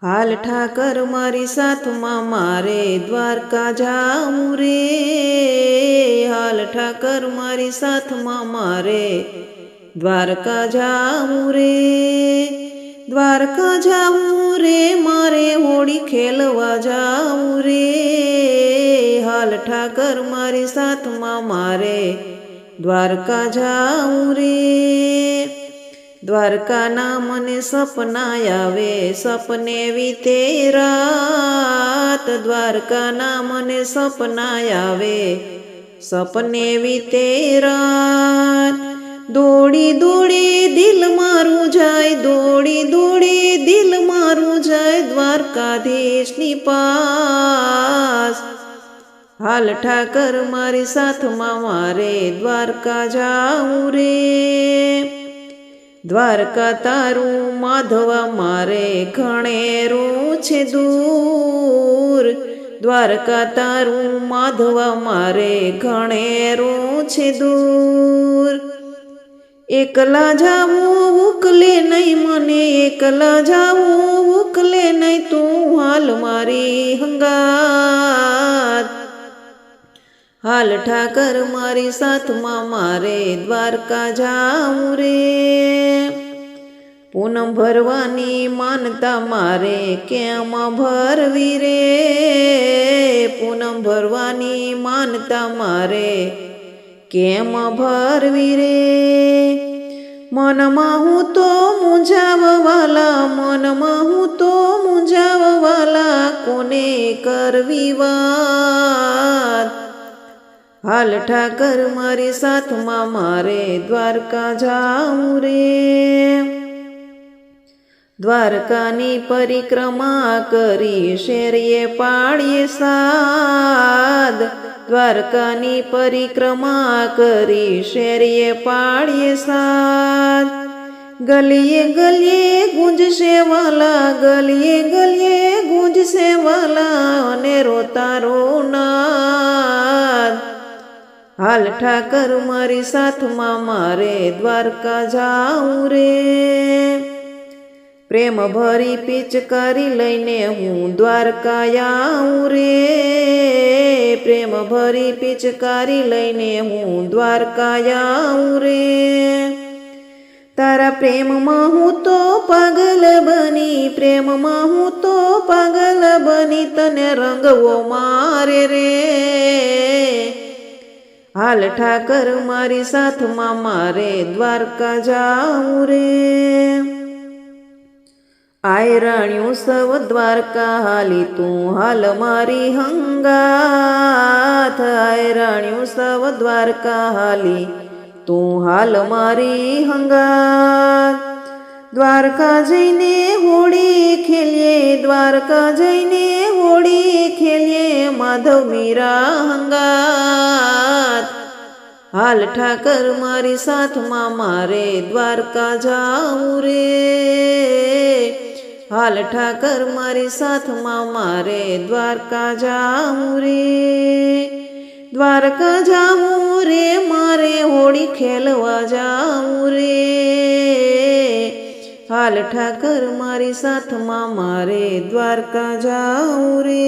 હાલ ઠાકર મારી સાથમાં મારે દ્વારકા જાવું રે। હાલ ઠાકર મારી સાથમાં મારે દ્વારકા જાવું રે। દ્વારકા જાવું રે મારે હોળી ખેલવા જાવું રે। હાલ ઠાકર મારી સાથમાં મારે દ્વારકા જાવું રે। દ્વારકાના મને સપના આવે સપને વીતે રાત। દ્વારકાના મને સપના આવે સપને વીતે રાત। દોડી દોડી દિલ મારું જાય દોડી દોડી દિલ મારું જાય દ્વારકાધીશની પાસ। હાલ ઠાકર મારી સાથમાં મારે દ્વારકા જાવું રે। દ્વારકા તારું માધવા મારે ઘણેરું છે દૂર। દ્વારકા તારું માધવા મારે ઘણેરું છે દૂર। એકલા જાવું ઉકલે નહીં મને એકલા જાવું ઉકલે નહીં તું હાલ મારી હંગાત। હાલ ઠાકર મારી સાથમાં મારે દ્વારકા જાવું રે। પૂનમ ભરવાની માનતા મારે કેમ ભરવી રે। પૂનમ ભરવાની માનતા મારે કેમ ભરવી રે। મનમાં હું તો મૂંઝાવવાલા મનમાં હું તો મૂંઝાવવાલા કોને કરવી વાત। હાલ ઠાકર મારી સાથમાં મારે દ્વારકા જાવું રે। દ્વારકાની પરિક્રમા કરી શેરીએ પાળીએ સાદ। દ્વારકાની પરિક્રમા કરી શેરીએ પાળીએ સાદ। ગલીએ ગલીએ ગુંજશે વાલા ગલીએ ગલીએ ગુંજશે વાલા અને રોતારો નાદ। હાલ ઠાકર મારી સાથમાં મારે દ્વારકા જાવું રે। પ્રેમ ભરી પિચકારી લઈને હું દ્વારકા આવું રે। પ્રેમ ભરી પિચકારી લઈને હું દ્વારકા આવું રે। તારા પ્રેમમાં હું તો પાગલ બની પ્રેમમાં હું તો પાગલ બની તને રંગવો મારે રે। હાલ ઠાકર મારી સાથમાં મારે દ્વારકા જાવું રે। આયરાણ્યું સવ દ્વારકા હાલી તું હાલ મારી હંગાથ। આયરાણ્યું સવ દ્વારકા હાલી તું હાલ મારી હંગાથ। દ્વારકા જઈને હોળી ખેલીએ દ્વારકા જઈને હોળી ખેલીએ માધવ મીરા હંગાથ। હાલ ઠાકર મારી સાથમાં મારે દ્વારકા જાવું રે। હાલ ઠાકર મારી સાથમાં મારે દ્વારકા જાવું રે। દ્વારકા જાવું રે મારે હોળી ખેલવા જાવું રે। હાલ ઠાકર મારી સાથમાં મારે દ્વારકા જાવું રે।